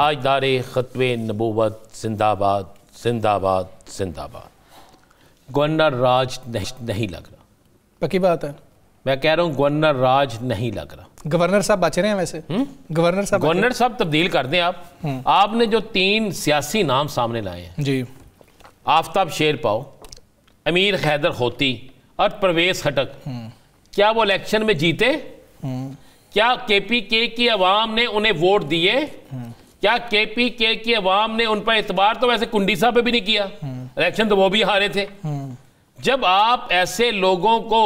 تاجدار ختم نبوت زندہ باد زندہ باد زندہ باد۔ گورنر راج نہیں لگ رہا، پکی بات ہے، میں کہہ رہا ہوں گورنر راج نہیں لگ رہا۔ گورنر صاحب بچ رہے ہیں ویسے، گورنر صاحب تبدیل کر دیں آپ نے جو 3 سیاسی نام سامنے لائے ہیں جی، آفتاب شیر پاؤ، امیر حیدر ہوتی اور پرویز خٹک، کیا وہ الیکشن میں جیتے؟ کیا کے پی کے کی عوام نے انہیں ووٹ دیے؟ کیا کے پی کے کی عوام نے ان پر اعتبار تو ویسے کنڈی صاحب پہ بھی نہیں کیا، الیکشن تو وہ بھی ہارے تھے۔ جب آپ ایسے لوگوں کو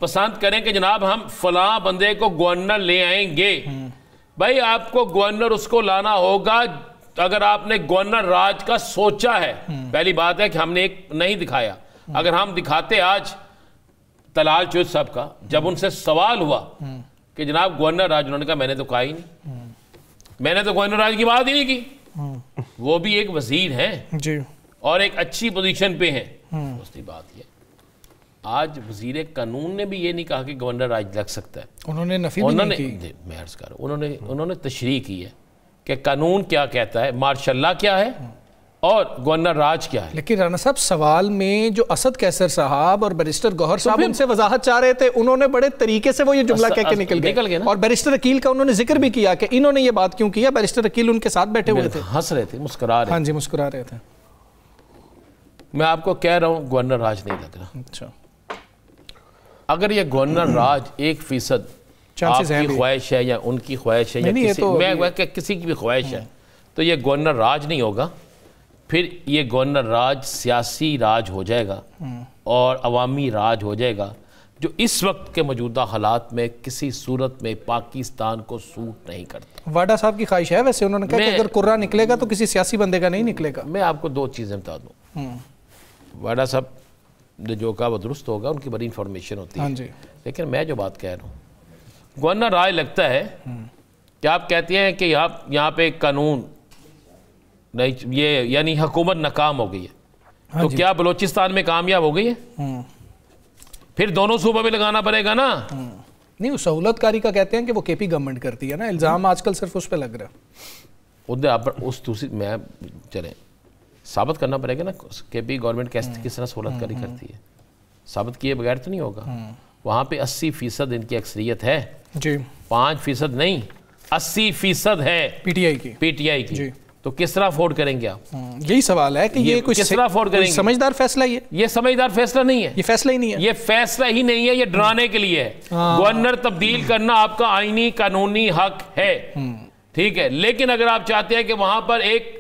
پسند کریں کہ جناب ہم فلاں بندے کو گورنر لے آئیں گے، بھائی آپ کو گورنر اس کو لانا ہوگا اگر آپ نے گورنر راج کا سوچا ہے۔ پہلی بات ہے کہ ہم نے ایک نہیں دکھایا، اگر ہم دکھاتے آج طلال چوہدری صاحب کا، جب ان سے سوال ہوا کہ جناب گورنر راج، انہوں نے کہا میں نے تو کہا ہی نہیں، میں نے تو گورنر راج کی بات ہی نہیں کی۔ وہ بھی ایک وزیر ہیں جی اور ایک اچھی پوزیشن پہ ہیں، اس کی بات یہ آج وزیر قانون نے بھی یہ نہیں کہا کہ گورنر راج لگ سکتا ہے، انہوں نے نفی بھی نہیں کی۔ میں عرض کر رہا ہوں انہوں نے تشریح کی ہے کہ قانون کیا کہتا ہے، مارشاء اللہ کیا ہے اور گورنر راج کیا ہے۔ لیکن رانا صاحب سوال میں جو اسد کیسر صاحب اور بیرسٹر گوہر صاحب ان سے وضاحت چاہ رہے تھے، انہوں نے بڑے طریقے سے وہ یہ جملہ کہہ کے نکل گئے، اور بیرسٹر عقیل کا انہوں نے ذکر بھی کیا کہ انہوں نے یہ بات کیوں کیا، بیرسٹر عقیل ان کے ساتھ بیٹھے ہوئے تھے، ہنس رہے تھے، مسکرا رہے تھے۔ ہاں جی مسکرا رہے تھے۔ میں آپ کو کہہ رہا ہوں گورنر راج نہیں لگ رہا۔ اچھا، اگر یہ گورنر راج 1% آپ کی خواہش ہے یا ان کی خواہش ہے یا کسی کی بھی خواہش ہے تو یہ گورنر راج نہیں ہوگا، پھر یہ گورنر راج سیاسی راج ہو جائے گا اور عوامی راج ہو جائے گا، جو اس وقت کے موجودہ حالات میں کسی صورت میں پاکستان کو سوٹ نہیں کرتا۔ واڈا صاحب کی خواہش ہے ویسے، انہوں نے کہا کہ اگر قرہ نکلے گا تو کسی سیاسی بندے کا نہیں نکلے گا۔ میں آپ کو 2 چیزیں بتا دوں، واڈا صاحب جو کہا وہ درست ہوگا، ان کی بڑی انفارمیشن ہوتی ہے، لیکن میں جو بات کہہ رہا ہوں گورنر راج لگتا ہے کہ آپ کہتے ہیں کہ یہاں پہ قانون نہیں، یہ یعنی حکومت ناکام ہو گئی ہے، تو کیا بلوچستان میں کامیاب ہو گئی ہے؟ پھر دونوں صوبوں میں لگانا پڑے گا نا۔ نہیں، وہ سہولت کاری کا کہتے ہیں کہ وہ کے پی گورنمنٹ کرتی ہے نا، الزام آج کل صرف اس پہ لگ رہا ہے۔ اس دوسری میں چلیں ثابت کرنا پڑے گا نا کہ بھی گورنمنٹ کس طرح سہولت کاری کرتی ہے، ثابت کیے بغیر تو نہیں ہوگا۔ وہاں پہ 80% ان کی اکثریت ہے جی، 5% نہیں، 80% ہے پی ٹی آئی کی، تو کس طرح افورڈ کریں گے آپ؟ یہی سوال ہے کہ یہ کس طرح افورڈ کریں گے؟ سمجھدار فیصلہ یہ سمجھدار فیصلہ نہیں ہے، یہ فیصلہ ہی نہیں ہے، یہ فیصلہ ہی نہیں ہے، یہ ڈرانے کے لیے ہے۔ گورنر تبدیل کرنا آپ کا آئینی قانونی حق ہے، ٹھیک ہے، لیکن اگر آپ چاہتے ہیں کہ وہاں پر ایک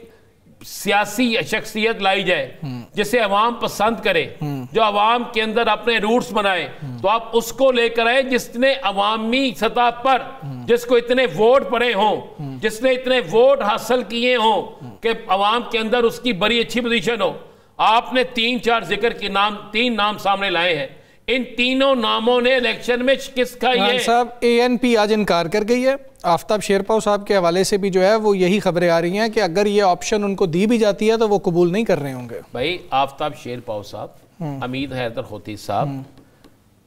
سیاسی شخصیت لائی جائے جسے عوام پسند کرے، جو عوام کے اندر اپنے روٹس بنائے، تو آپ اس کو لے کر آئے جس نے عوامی سطح پر جس کو اتنے ووٹ پڑے ہوں، جس نے اتنے ووٹ حاصل کیے ہوں کہ عوام کے اندر اس کی بڑی اچھی پوزیشن ہو۔ آپ نے 3-4 ذکر کے نام، 3 نام سامنے لائے ہیں، ان تینوں ناموں نے الیکشن میں شکست کھائی ہے۔ صاحب اے این پی آج انکار کر گئی ہے، آفتاب شیرپاؤ صاحب کے حوالے سے بھی جو ہے وہ یہی خبریں آ رہی ہیں کہ اگر یہ آپشن ان کو دی بھی جاتی ہے تو وہ قبول نہیں کر رہے ہوں گے۔ بھائی آفتاب شیرپاؤ صاحب، امیر حیدر ہوتی صاحب،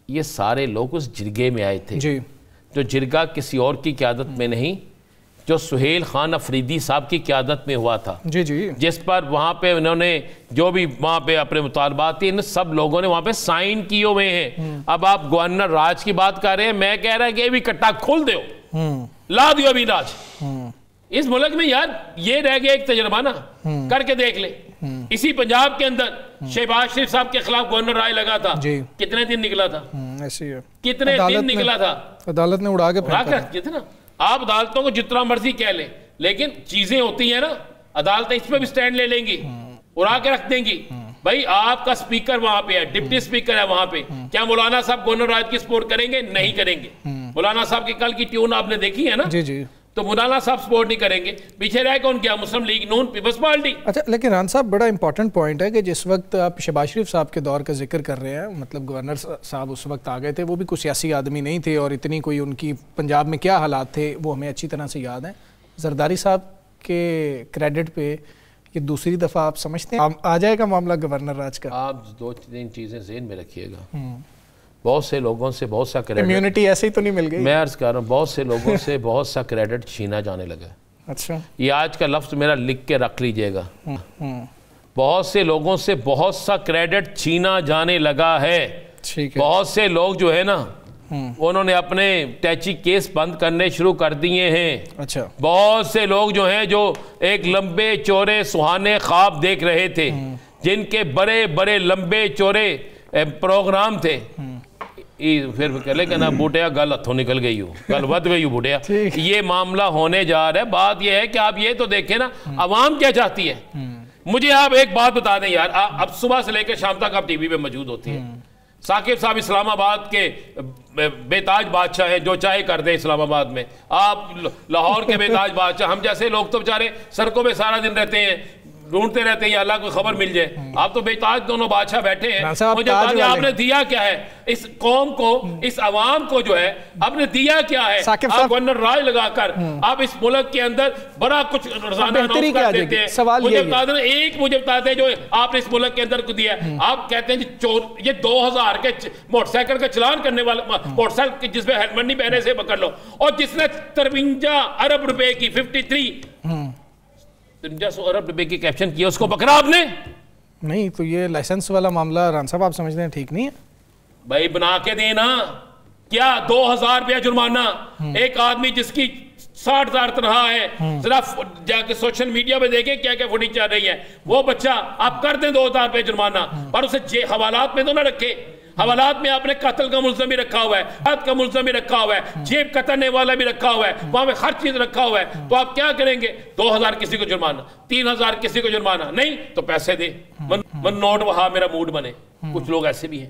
یہ سارے لوگ اس جرگے میں آئے تھے جو جرگہ کسی اور کی قیادت میں نہیں، جو سہیل خان افریدی صاحب کی قیادت میں ہوا تھا، جس پر وہاں پہ انہوں نے جو بھی وہاں پہ اپنے مطالبات تھے، ان سب لوگوں نے وہاں پہ سائن کیے ہوئے ہیں۔ اب آپ گورنر راج کی بات کر رہے ہیں، میں کہہ رہا ہوں کہ یہ بھی کٹا کھول دیو، لا دیو ابھی راج اس ملک میں۔ یار یہ رہ گیا ایک تجربہ نا، کر کے دیکھ لے۔ اسی پنجاب کے اندر شہباز شریف صاحب کے خلاف گورنر راج لگا تھا، کتنے دن نکلا تھا؟ کتنے دن نکلا تھا؟ عدالت نے اڑا کے کتنا؟ آپ عدالتوں کو جتنا مرضی کہہ لیں، لیکن چیزیں ہوتی ہیں نا، عدالتیں اس پہ بھی سٹینڈ لے لیں گی، اڑا کے رکھ دیں گی۔ بھائی آپ کا سپیکر وہاں پہ ہے، ڈپٹی سپیکر ہے وہاں پہ، کیا مولانا صاحب گورنر راج کی سپورٹ کریں گے؟ نہیں کریں گے۔ مولانا صاحب کی کل کی ٹیون آپ نے دیکھی ہے نا، تو مولانا صاحب سپورٹ نہیں کریں گے۔ پیچھے رہ کون کیا؟ مسلم لیگ نون پیپلز پارٹی۔ اچھا، لیکن ران صاحب بڑا امپورٹنٹ پوائنٹ ہے کہ جس وقت آپ شہباز شریف صاحب کے دور کا ذکر کر رہے ہیں، مطلب گورنر صاحب اس وقت آ گئے تھے، وہ بھی کوئی سیاسی آدمی نہیں تھے، اور اتنی کوئی ان کی پنجاب میں کیا حالات تھے وہ ہمیں اچھی طرح سے یاد ہیں۔ زرداری صاحب کے کریڈٹ پہ یہ دوسری دفعہ آپ سمجھتے ہیں آ جائے گا معاملہ گورنر راج کا؟ آپ 2-3 چیزیں ذہن میں رکھیے گا، بہت سے لوگوں سے بہت سا کریڈٹ، امیونٹی ایسے ہی تو نہیں مل گئی، میں عرض کر رہا ہوں، بہت سے لوگوں سے بہت سا کریڈٹ چھینا جانے لگا ہے۔ اچھا یہ آج کا لفظ میرا لکھ کے رکھ لیجئے گا. بہت سے لوگوں سے بہت سا کریڈٹ چھینا جانے لگا ہے. بہت سے لوگ جو ہے نا انہوں نے اپنے ٹیچی کیس بند کرنے شروع کر دیے ہیں. اچھا بہت سے لوگ جو ہیں جو ایک لمبے چوڑے سہانے خواب دیکھ رہے تھے, جن کے بڑے بڑے لمبے چوڑے پروگرام تھے, پھر کہلے کہ نا بوٹیا گل ہتھوں نکل گئی ہو, گل ود گئی ہو بوٹیا. یہ معاملہ ہونے جا رہا ہے. بات یہ ہے کہ آپ یہ تو دیکھیں نا عوام کیا چاہتی ہے. مجھے آپ ایک بات بتا دیں یار, اب صبح سے لے کے شام تک آپ ٹی وی پہ موجود ہوتی ہیں. ثاقب صاحب اسلام آباد کے بے تاج بادشاہ ہیں, جو چاہے کر دیں اسلام آباد میں. آپ لاہور کے بے تاج بادشاہ. ہم جیسے لوگ تو بیچارے سڑکوں پہ سارا دن رہتے ہیں, ڈھونڈتے رہتے ہیں یا اللہ کو خبر مل جائے. آپ تو بے تاج دونوں بادشاہ بیٹھے ہیں. مجھے بتا دیں آپ نے دیا کیا ہے اس قوم کو, اس عوام کو جو ہے آپ نے دیا کیا ہے؟ آپ گورنر راج لگا کر آپ اس ملک کے اندر بڑا کچھ روزانہ اناؤنس کر دیتے ہیں. مجھے بتا دیں ایک مجھے بتا دیں جو آپ نے اس ملک کے اندر کو دیا ہے. آپ کہتے ہیں یہ 2000 کے موٹر سائیکل کا چلان کرنے والا موٹر سائیکل جس پہ ہیلمٹ نہیں پہنے سے پکڑ لو, اور جس نے 53 ارب روپے کی 5300 ارب روپے کی کیپشن کیا, اس کو پکڑا آپ نے نہیں. تو یہ لائسنس والا معاملہ ران صاحب آپ سمجھتے ہیں ٹھیک نہیں ہے بھائی؟ بنا کے دینا کیا 2000 روپیہ جرمانہ ایک آدمی جس کی 60,000 تنہا ہے. ذرا جا کے سوشل میڈیا پہ دیکھیں کیا کیا فوٹیج چل رہی ہے. وہ بچہ آپ کر دیں 2000 روپے جرمانہ, پر اسے حوالات میں تو نہ رکھے. حوالات میں آپ نے قتل کا ملزم بھی رکھا ہوا ہے, ہاتھ کا ملزم بھی رکھا ہوا ہے, جیب کترنے والا بھی رکھا ہوا ہے, وہاں پہ ہر چیز رکھا ہوا ہے. تو آپ کیا کریں گے؟ 2000 کسی کو جرمانہ, 3000 کسی کو جرمانہ. نہیں تو پیسے دے, من نوٹ وہاں میرا موڈ بنے. کچھ لوگ ایسے بھی ہیں.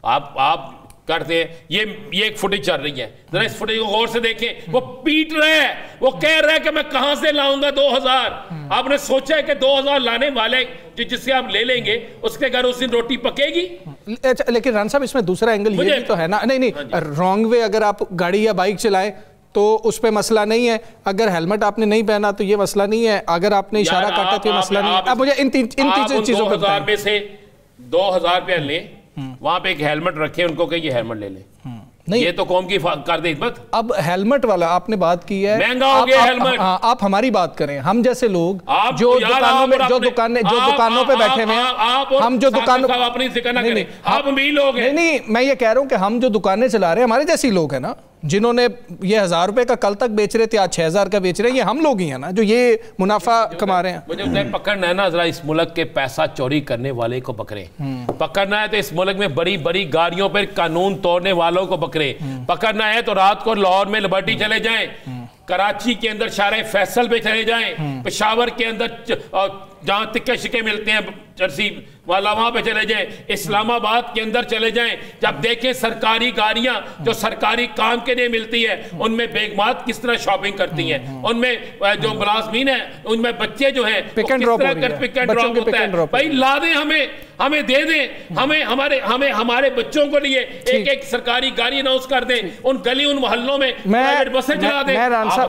آپ کرتے ہیں. یہ ایک فوٹیج چل رہی ہے, ذرا اس فوٹیج کو غور سے دیکھیں. وہ پیٹ رہے ہیں, وہ کہہ رہے ہیں کہ میں کہاں سے لاؤں گا 2000. آپ نے سوچا ہے کہ 2000 لانے والے جس سے آپ لے لیں گے اس کے گھر اس دن روٹی پکے گی؟ لیکن ران صاحب اس میں دوسرا اینگل یہ بھی تو ہے نا. نہیں رانگ وے اگر آپ گاڑی یا بائک چلائیں تو اس پہ مسئلہ نہیں ہے. اگر ہیلمٹ آپ نے نہیں پہنا تو یہ مسئلہ نہیں ہے. اگر آپ نے اشارہ کاٹا تو یہ مسئلہ نہیں ہے. اب مجھے ان چیزوں پہ 2000 میں سے 2000 روپیہ لیں, وہاں پہ ایک ہیلمٹ رکھے, ان کو کہ یہ ہیلمٹ لے لیں. یہ تو قوم کی کر دے خدمت. اب ہیلمٹ والا آپ نے بات کی ہے, مہنگا ہو گیا ہیلمٹ. آپ ہماری بات کریں, ہم جیسے لوگ جو دکانوں پہ بیٹھے ہوئے ہیں, ہم جو دکانوں اپنی ذکر نہ کریں, آپ امیر لوگ ہیں. نہیں میں یہ کہہ رہا ہوں کہ ہم جو دکانیں چلا رہے ہیں ہمارے جیسی لوگ ہیں نا, جنہوں نے یہ 1000 روپے کا کل تک بیچ رہے تھے, آج 6000 کا بیچ رہے ہیں. یہ ہم لوگ ہی ہیں نا جو یہ منافع کما رہے ہیں. مجھے پکڑنا ہے نا, ذرا اس ملک کے پیسہ چوری کرنے والے کو پکڑیں. پکڑنا ہے تو اس ملک میں بڑی بڑی گاڑیوں پر قانون توڑنے والوں کو پکڑیں. پکڑنا ہے تو رات کو لاہور میں لبرٹی چلے جائیں, کراچی کے اندر شارع فیصل پہ چلے جائیں, پشاور کے اندر جہاں تکے شکے ملتے ہیں چرسی والا وہاں پہ چلے جائیں, اسلام آباد کے اندر چلے جائیں. جب دیکھیں سرکاری گاڑیاں جو سرکاری کام کے لیے ملتی ہے, ان میں بیگمات کس طرح شاپنگ کرتی ہیں, ان میں جو ملازمین ہیں ان میں بچے جو ہیں پک اینڈ ڈراپ ہوتا ہے. بھائی لا دیں, ہمیں دے دیں, ہمیں ہمارے بچوں کو لیے ایک سرکاری گاڑی اناؤنس کر دیں, ان گلی ان محلوں میں پرائیویٹ بسیں چلا دیں.